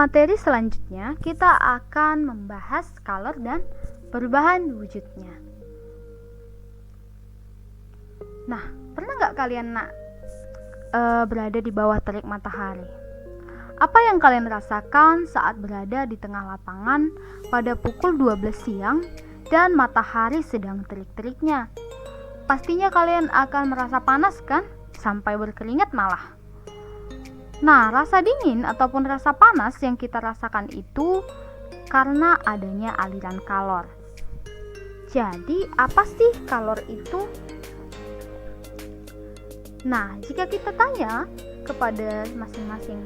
materi selanjutnya kita akan membahas kalor dan perubahan wujudnya. Nah, pernah nggak kalian berada di bawah terik matahari? Apa yang kalian rasakan saat berada di tengah lapangan pada pukul 12 siang dan matahari sedang terik-teriknya? Pastinya kalian akan merasa panas kan? Sampai berkeringat malah. Nah, rasa dingin ataupun rasa panas yang kita rasakan itu karena adanya aliran kalor. Jadi, apa sih kalor itu? Nah, jika kita tanya kepada masing-masing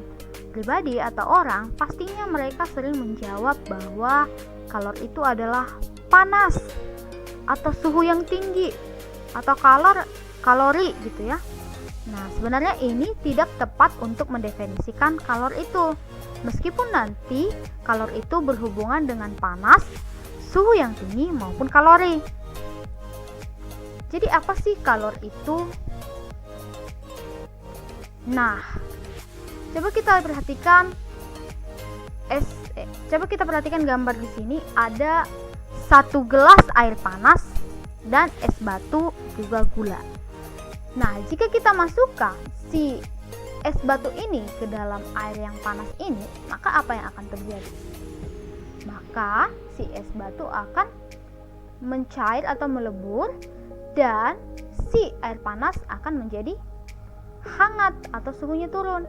pribadi atau orang, pastinya mereka sering menjawab bahwa kalor itu adalah panas atau suhu yang tinggi atau kalori gitu ya. Nah, sebenarnya ini tidak tepat untuk mendefinisikan kalor itu. Meskipun nanti kalor itu berhubungan dengan panas, suhu yang tinggi maupun kalori. Jadi apa sih kalor itu? Nah, coba kita perhatikan gambar di sini. Ada 1 gelas air panas dan es batu juga gula. Nah, jika kita masukkan si es batu ini ke dalam air yang panas ini, maka apa yang akan terjadi? Maka si es batu akan mencair atau melebur dan si air panas akan menjadi hangat atau suhunya turun.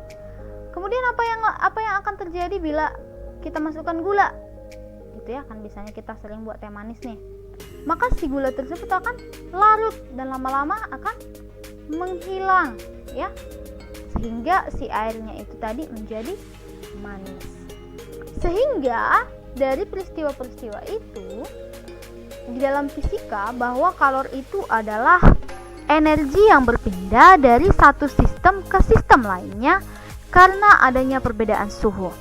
Kemudian apa yang akan terjadi bila kita masukkan gula? Gitu ya, kan biasanya kita sering buat teh manis nih. Maka si gula tersebut akan larut dan lama-lama akan menghilang ya. Sehingga si airnya itu tadi menjadi manis. Sehingga dari peristiwa-peristiwa itu di dalam fisika bahwa kalor itu adalah energi yang berpindah dari satu sistem ke sistem lainnya karena adanya perbedaan suhu,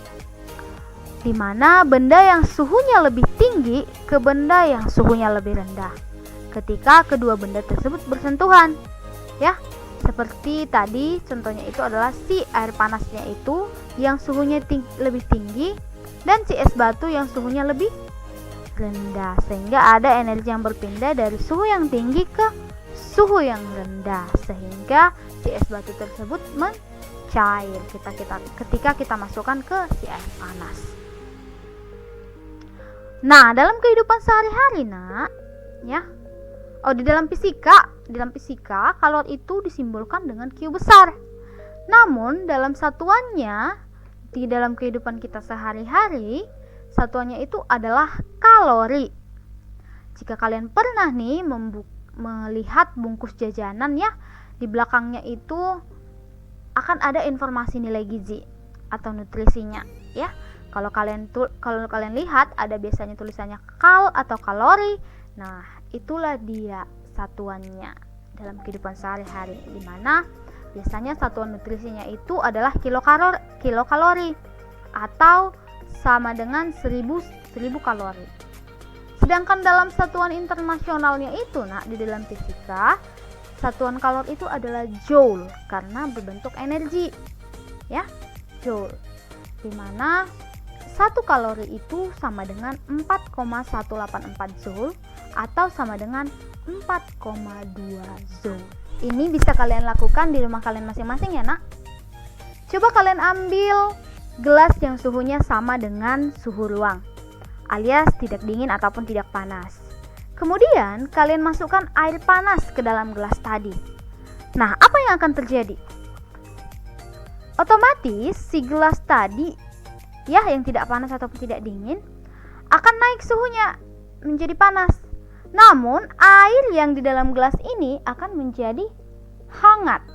di mana benda yang suhunya lebih tinggi ke benda yang suhunya lebih rendah ketika kedua benda tersebut bersentuhan ya. Seperti tadi contohnya itu adalah si air panasnya itu yang suhunya lebih tinggi dan si es batu yang suhunya lebih rendah, sehingga ada energi yang berpindah dari suhu yang tinggi ke suhu yang rendah, sehingga si es batu tersebut mencair ketika kita masukkan ke si air panas. Nah, dalam kehidupan sehari-hari ya. Di dalam fisika kalor itu disimbolkan dengan Q besar. Namun dalam satuannya di dalam kehidupan kita sehari-hari, satuannya itu adalah kalori. Jika kalian pernah melihat bungkus jajanan ya, di belakangnya itu akan ada informasi nilai gizi atau nutrisinya ya. Kalau kalian lihat ada biasanya tulisannya kal atau kalori. Nah, itulah dia satuannya dalam kehidupan sehari-hari, di mana biasanya satuan nutrisinya itu adalah kilokalori atau sama dengan 1000 kalori. Sedangkan dalam satuan internasionalnya itu di dalam fisika, satuan kalor itu adalah joule karena berbentuk energi ya, joule, di mana 1 kalori itu sama dengan 4,184 joule atau sama dengan 4,2 joule. Ini bisa kalian lakukan di rumah kalian masing-masing ya nak. Coba kalian ambil gelas yang suhunya sama dengan suhu ruang, alias tidak dingin ataupun tidak panas. Kemudian kalian masukkan air panas ke dalam gelas tadi. Nah, apa yang akan terjadi? Otomatis si gelas tadi ya, yang tidak panas ataupun tidak dingin, akan naik suhunya menjadi panas. Namun air yang di dalam gelas ini akan menjadi hangat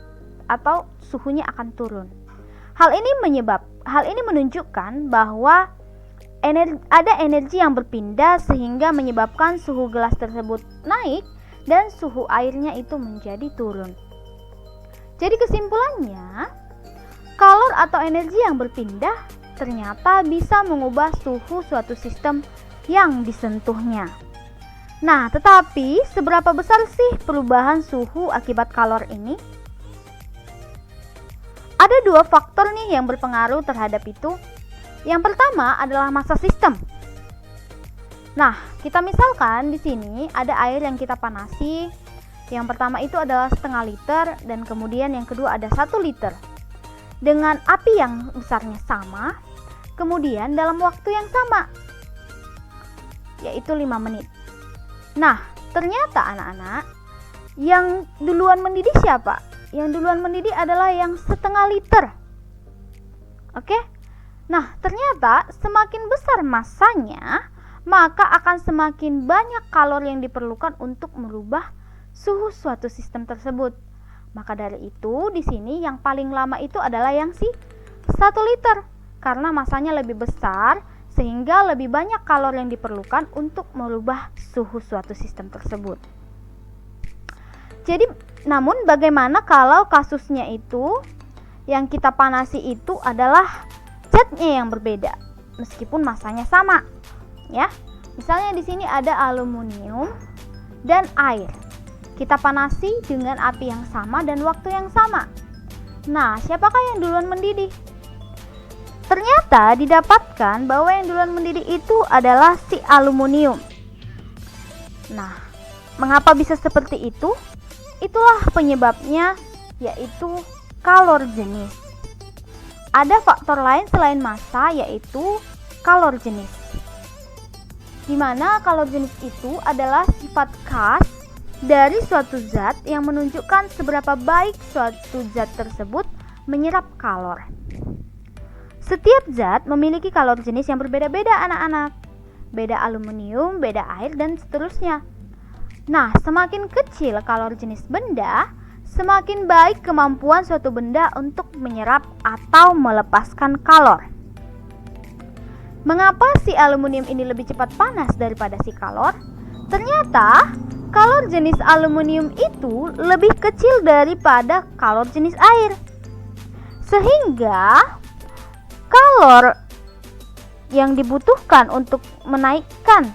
atau suhunya akan turun. Hal ini menunjukkan bahwa ada energi yang berpindah sehingga menyebabkan suhu gelas tersebut naik dan suhu airnya itu menjadi turun. Jadi kesimpulannya, kalor atau energi yang berpindah ternyata bisa mengubah suhu suatu sistem yang disentuhnya. Nah, tetapi seberapa besar sih perubahan suhu akibat kalor ini? Ada 2 faktor nih yang berpengaruh terhadap itu. Yang pertama adalah massa sistem. Nah, kita misalkan di sini ada air yang kita panasi. Yang pertama itu adalah setengah liter dan kemudian yang kedua ada 1 liter. Dengan api yang besarnya sama, kemudian dalam waktu yang sama, yaitu 5 menit. Nah, ternyata anak-anak, yang duluan mendidih siapa? Yang duluan mendidih adalah yang setengah liter. Oke? Nah, ternyata semakin besar massanya, maka akan semakin banyak kalori yang diperlukan untuk merubah suhu suatu sistem tersebut. Maka dari itu, di sini yang paling lama itu adalah yang 1 liter. Karena massanya lebih besar, sehingga lebih banyak kalori yang diperlukan untuk merubah suhu suatu sistem tersebut. Jadi, namun bagaimana kalau kasusnya itu, yang kita panasi itu adalah zatnya yang berbeda, meskipun massanya sama. Ya, misalnya di sini ada aluminium dan air. Kita panasi dengan api yang sama dan waktu yang sama. Nah, siapakah yang duluan mendidih? Ternyata didapatkan bahwa yang duluan mendidih itu adalah si aluminium. Nah, mengapa bisa seperti itu? Itulah penyebabnya, yaitu kalor jenis. Ada faktor lain selain massa, yaitu kalor jenis. Di mana kalor jenis itu adalah sifat khas dari suatu zat yang menunjukkan seberapa baik suatu zat tersebut menyerap kalor. Setiap zat memiliki kalor jenis yang berbeda-beda anak-anak. Beda aluminium, beda air, dan seterusnya. Nah, semakin kecil kalor jenis benda, semakin baik kemampuan suatu benda untuk menyerap atau melepaskan kalor. Mengapa si aluminium ini lebih cepat panas daripada si kalor? Ternyata kalor jenis aluminium itu lebih kecil daripada kalor jenis air. Sehingga kalor yang dibutuhkan untuk menaikkan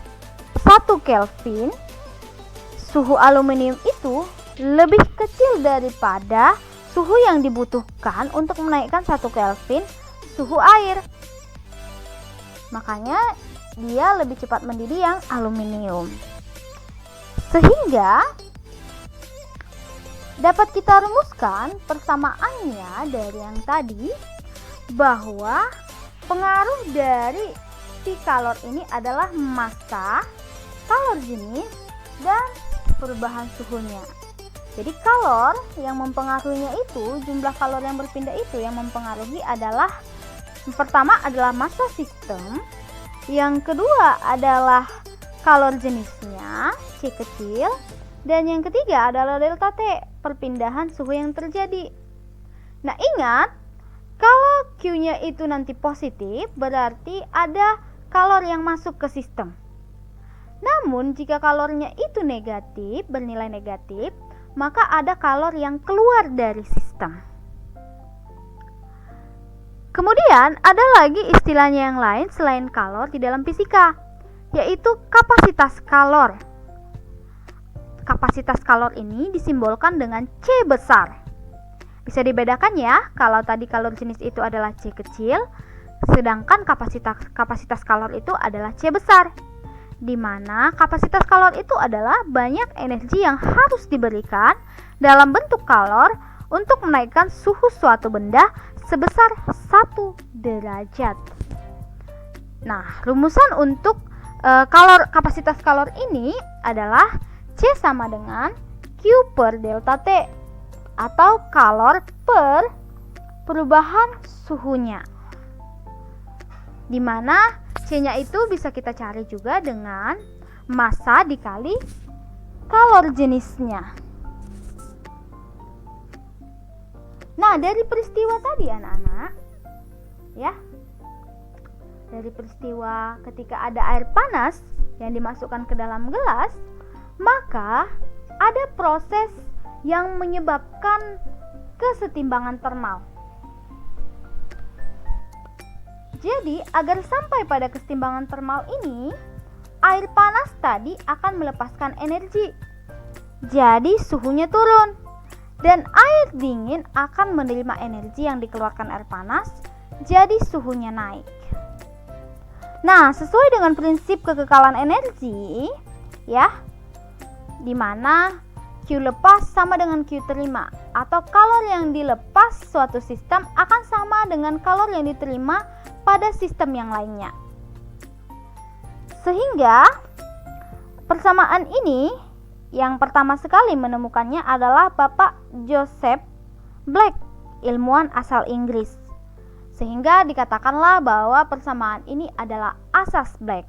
1 Kelvin suhu aluminium itu lebih kecil daripada suhu yang dibutuhkan untuk menaikkan 1 Kelvin suhu air. Makanya dia lebih cepat mendidih yang aluminium. Sehingga dapat kita rumuskan persamaannya dari yang tadi, bahwa pengaruh dari si kalor ini adalah massa, kalor jenis, dan perubahan suhunya. Jadi kalor yang mempengaruhinya itu, jumlah kalor yang berpindah itu yang mempengaruhi adalah, yang pertama adalah massa sistem, yang kedua adalah kalor jenisnya, C kecil, dan yang ketiga adalah delta T, perpindahan suhu yang terjadi. Nah, ingat, kalau Q-nya itu nanti positif, berarti ada kalor yang masuk ke sistem. Namun, jika kalornya itu negatif, bernilai negatif, maka ada kalor yang keluar dari sistem. Kemudian ada lagi istilahnya yang lain selain kalor di dalam fisika, yaitu kapasitas kalor. Kapasitas kalor ini disimbolkan dengan C besar. Bisa dibedakan ya, kalau tadi kalor jenis itu adalah C kecil, sedangkan kapasitas kalor itu adalah C besar. Di mana kapasitas kalor itu adalah banyak energi yang harus diberikan dalam bentuk kalor untuk menaikkan suhu suatu benda sebesar 1 derajat. Nah, rumusan untuk kapasitas kalor ini adalah C sama dengan Q per delta T, atau kalor per perubahan suhunya. Di mana C-nya itu bisa kita cari juga dengan massa dikali kalor jenisnya. Nah, dari peristiwa tadi anak-anak, ya, dari peristiwa ketika ada air panas yang dimasukkan ke dalam gelas, maka ada proses yang menyebabkan kesetimbangan termal. Jadi, agar sampai pada kesetimbangan termal ini, air panas tadi akan melepaskan energi. Jadi, suhunya turun. Dan air dingin akan menerima energi yang dikeluarkan air panas, jadi suhunya naik. Nah, sesuai dengan prinsip kekekalan energi, ya, di mana Q lepas sama dengan Q terima, atau kalor yang dilepas suatu sistem akan sama dengan kalor yang diterima pada sistem yang lainnya. Sehingga persamaan ini yang pertama sekali menemukannya adalah Bapak Joseph Black, ilmuwan asal Inggris. Sehingga dikatakanlah bahwa persamaan ini adalah asas Black.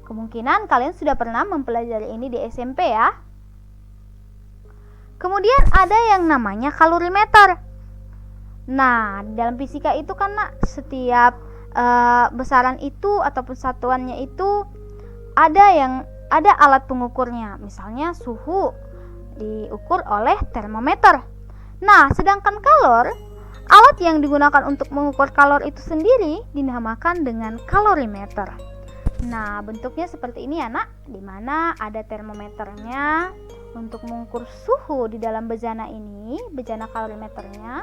Kemungkinan kalian sudah pernah mempelajari ini di SMP ya. Kemudian ada yang namanya kalorimeter. Nah, dalam fisika itu kan setiap besaran itu ataupun satuannya itu ada alat pengukurnya. Misalnya suhu diukur oleh termometer. Nah, sedangkan kalor, alat yang digunakan untuk mengukur kalor itu sendiri dinamakan dengan kalorimeter. Nah, bentuknya seperti ini ya nak, di mana ada termometernya untuk mengukur suhu di dalam bejana ini, bejana kalorimeternya.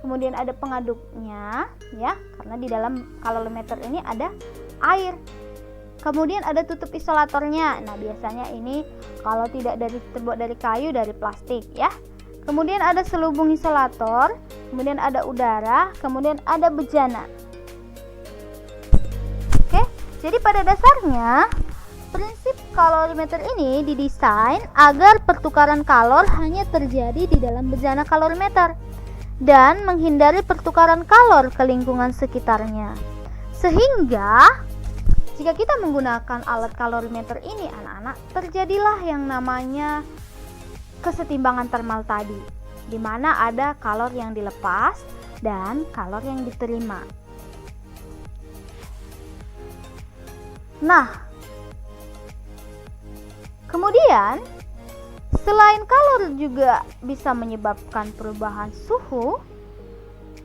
Kemudian ada pengaduknya ya, karena di dalam kalorimeter ini ada air. Kemudian ada tutup isolatornya. Nah, biasanya ini kalau tidak terbuat dari kayu, dari plastik ya. Kemudian ada selubung isolator, kemudian ada udara, kemudian ada bejana. Oke, jadi pada dasarnya prinsip kalorimeter ini didesain agar pertukaran kalor hanya terjadi di dalam bejana kalorimeter dan menghindari pertukaran kalor ke lingkungan sekitarnya. Sehingga jika kita menggunakan alat kalorimeter ini anak-anak, terjadilah yang namanya kesetimbangan termal tadi, di mana ada kalor yang dilepas dan kalor yang diterima. Nah, kemudian selain kalor juga bisa menyebabkan perubahan suhu,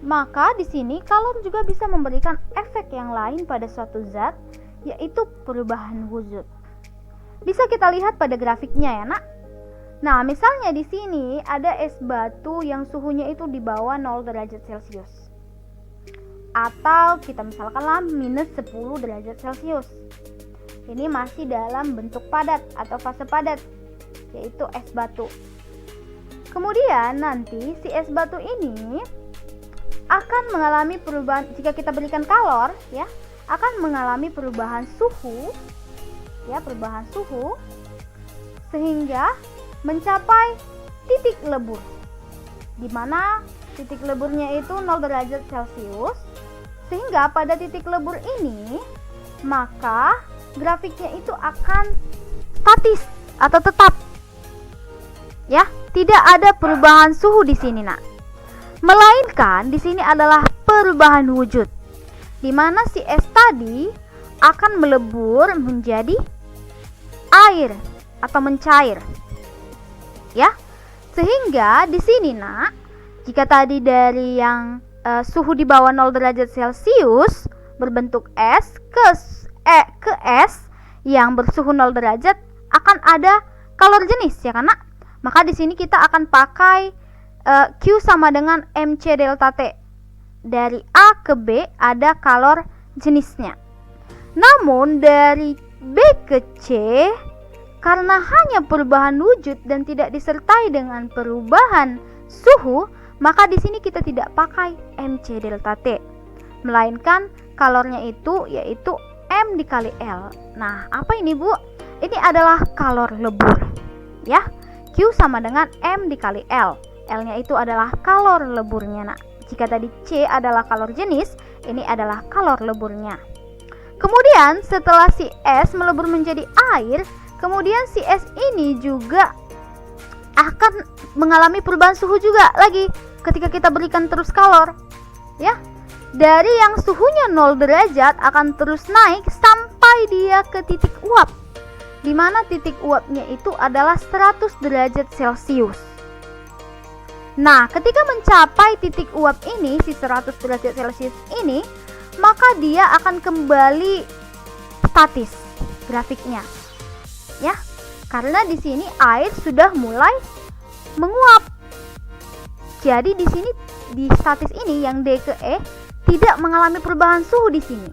maka di sini kalor juga bisa memberikan efek yang lain pada suatu zat, yaitu perubahan wujud. Bisa kita lihat pada grafiknya ya nak. Nah, misalnya di sini ada es batu yang suhunya itu di bawah 0 derajat Celcius. Atau kita misalkanlah minus 10 derajat Celcius. Ini masih dalam bentuk padat atau fase padat, yaitu es batu. Kemudian nanti si es batu ini akan mengalami perubahan, jika kita berikan kalor ya, akan mengalami perubahan suhu ya, perubahan suhu sehingga mencapai titik lebur, di mana titik leburnya itu 0 derajat Celcius. Sehingga pada titik lebur ini maka grafiknya itu akan statis atau tetap ya, tidak ada perubahan suhu di sini nak, melainkan di sini adalah perubahan wujud, di mana si es tadi akan melebur menjadi air atau mencair. Ya, sehingga di sini nak, jika tadi dari yang suhu di bawah 0 derajat Celcius berbentuk es ke es yang bersuhu 0 derajat akan ada kalor jenis ya kan nak? Maka di sini kita akan pakai Q sama dengan MC delta T. Dari A ke B ada kalor jenisnya. Namun dari B ke C, karena hanya perubahan wujud dan tidak disertai dengan perubahan suhu, maka di sini kita tidak pakai MC delta T, melainkan kalornya itu yaitu M dikali L. Nah, apa ini Bu? Ini adalah kalor lebur. Ya, Q sama dengan M dikali L. L-nya itu adalah kalor leburnya nak. Jika tadi C adalah kalor jenis, ini adalah kalor leburnya. Kemudian setelah si es melebur menjadi air, kemudian si es ini juga akan mengalami perubahan suhu juga lagi ketika kita berikan terus kalor. Ya, dari yang suhunya 0 derajat akan terus naik sampai dia ke titik uap, di mana titik uapnya itu adalah 100 derajat Celcius. Nah, ketika mencapai titik uap ini, si 100 derajat Celcius ini, maka dia akan kembali statis grafiknya. Ya, karena di sini air sudah mulai menguap. Jadi di sini di statis ini yang D ke E tidak mengalami perubahan suhu di sini.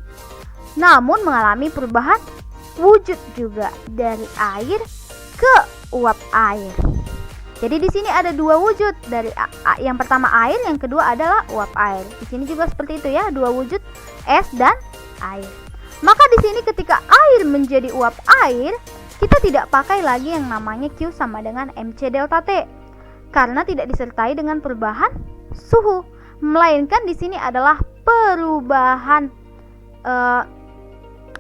namun mengalami perubahan wujud juga dari air ke uap air. Jadi di sini ada dua wujud, dari yang pertama air, yang kedua adalah uap air. Di sini juga seperti itu ya, dua wujud, es dan air. Maka di sini ketika air menjadi uap air, kita tidak pakai lagi yang namanya Q sama dengan MC delta T, karena tidak disertai dengan perubahan suhu, melainkan di sini adalah perubahan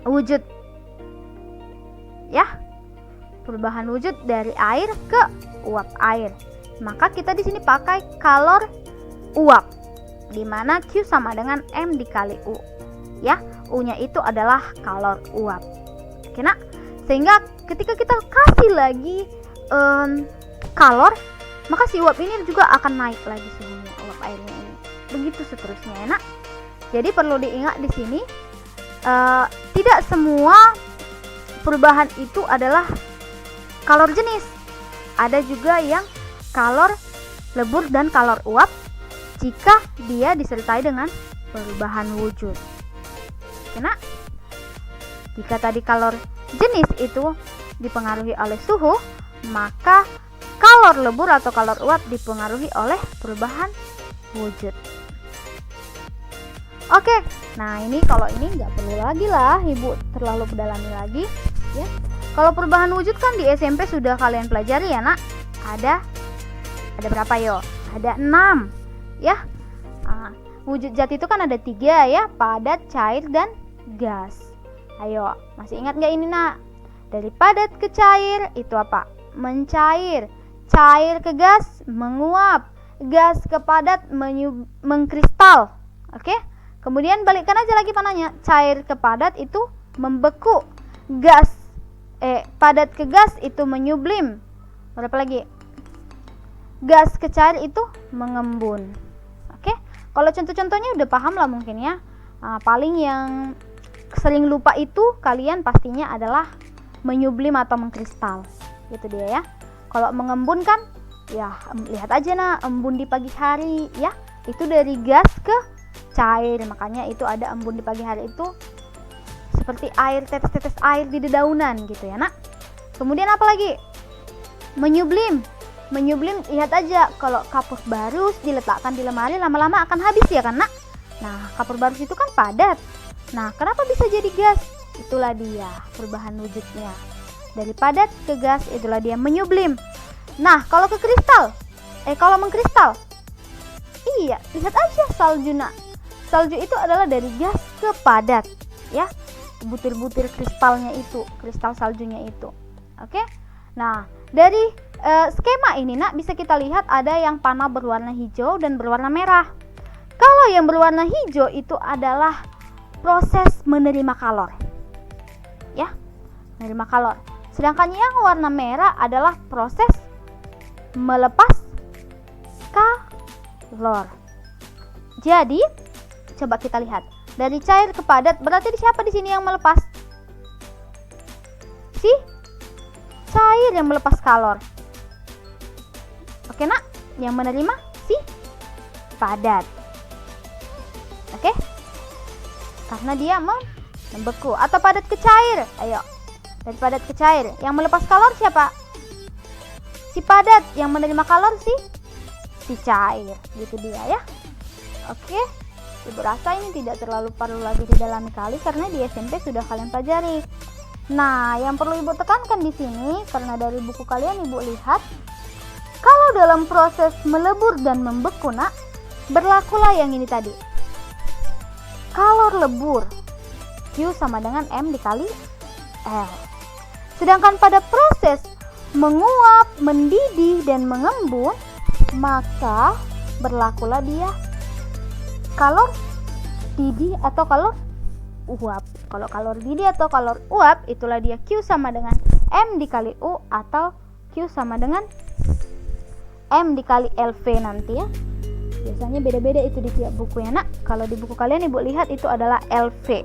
wujud, ya, perubahan wujud dari air ke uap air. Maka kita di sini pakai kalor uap, di mana Q sama dengan M dikali U, ya. U-nya itu adalah kalor uap. Oke nak, sehingga ketika kita kasih lagi kalor, maka si uap ini juga akan naik lagi suhunya, uap airnya ini. Begitu seterusnya ya nak. Jadi perlu diingat di sini, tidak semua perubahan itu adalah kalor jenis. Ada juga yang kalor lebur dan kalor uap jika dia disertai dengan perubahan wujud. Karena jika tadi kalor jenis itu dipengaruhi oleh suhu, maka kalor lebur atau kalor uap dipengaruhi oleh perubahan wujud. Oke, nah ini kalau ini nggak perlu lagi lah ibu terlalu pedalami lagi ya. Kalau perubahan wujud kan di SMP sudah kalian pelajari ya nak. Ada berapa yo? Ada 6 ya. Wujud zat itu kan ada 3 ya, padat, cair, dan gas. Ayo, masih ingat nggak ini nak? Dari padat ke cair itu apa? Mencair. Cair ke gas, menguap. Gas ke padat, mengkristal. Oke? Kemudian balikkan aja lagi panahnya. Cair ke padat itu membeku. Padat ke gas itu menyublim. Berapa lagi? Gas ke cair itu mengembun. Oke? Kalau contoh-contohnya udah paham lah mungkin ya. Paling yang sering lupa itu kalian pastinya adalah menyublim atau mengkristal. Gitu dia ya. Kalau mengembun kan ya lihat aja nah, embun di pagi hari ya. Itu dari gas ke cair. Makanya itu ada embun di pagi hari itu seperti air, tetes-tetes air di dedaunan gitu ya nak. Kemudian apa lagi? Menyublim. Menyublim, lihat aja kalau kapur barus diletakkan di lemari lama-lama akan habis ya kan nak. Nah, kapur barus itu kan padat. Nah, kenapa bisa jadi gas? Itulah dia perubahan wujudnya. Dari padat ke gas, itulah dia menyublim. Nah, kalau ke kristal, kalau mengkristal, iya, lihat aja salju nak. Salju itu adalah dari gas ke padat, ya. Butir-butir kristalnya itu, kristal saljunya itu. Oke. Nah, dari skema ini nak bisa kita lihat ada yang panah berwarna hijau dan berwarna merah. Kalau yang berwarna hijau itu adalah proses menerima kalor. Ya, menerima kalor. Sedangkan yang warna merah adalah proses melepas kalor. Jadi, coba kita lihat. Dari cair ke padat, berarti siapa di sini yang melepas? Si cair yang melepas kalor. Oke nak, yang menerima si padat. Oke? Karena dia membeku atau padat ke cair. Ayo. Dari padat ke cair, yang melepas kalor siapa? Si padat, yang menerima kalor si cair. Gitu dia ya. Oke. Ibu rasa ini tidak terlalu perlu lagi didalami kali karena di SMP sudah kalian pelajari. Nah, yang perlu ibu tekankan di sini karena dari buku kalian ibu lihat kalau dalam proses melebur dan membeku nak, berlakulah yang ini tadi. Kalor lebur Q sama dengan M dikali L. Sedangkan pada proses menguap, mendidih dan mengembun, maka berlakulah dia kalor didih atau kalor uap. Kalau kalor didih atau kalor uap, itulah dia Q sama dengan M dikali U atau Q sama dengan M dikali LV nanti ya. Biasanya beda-beda itu di tiap buku ya nak. Kalau di buku kalian ibu lihat itu adalah LV.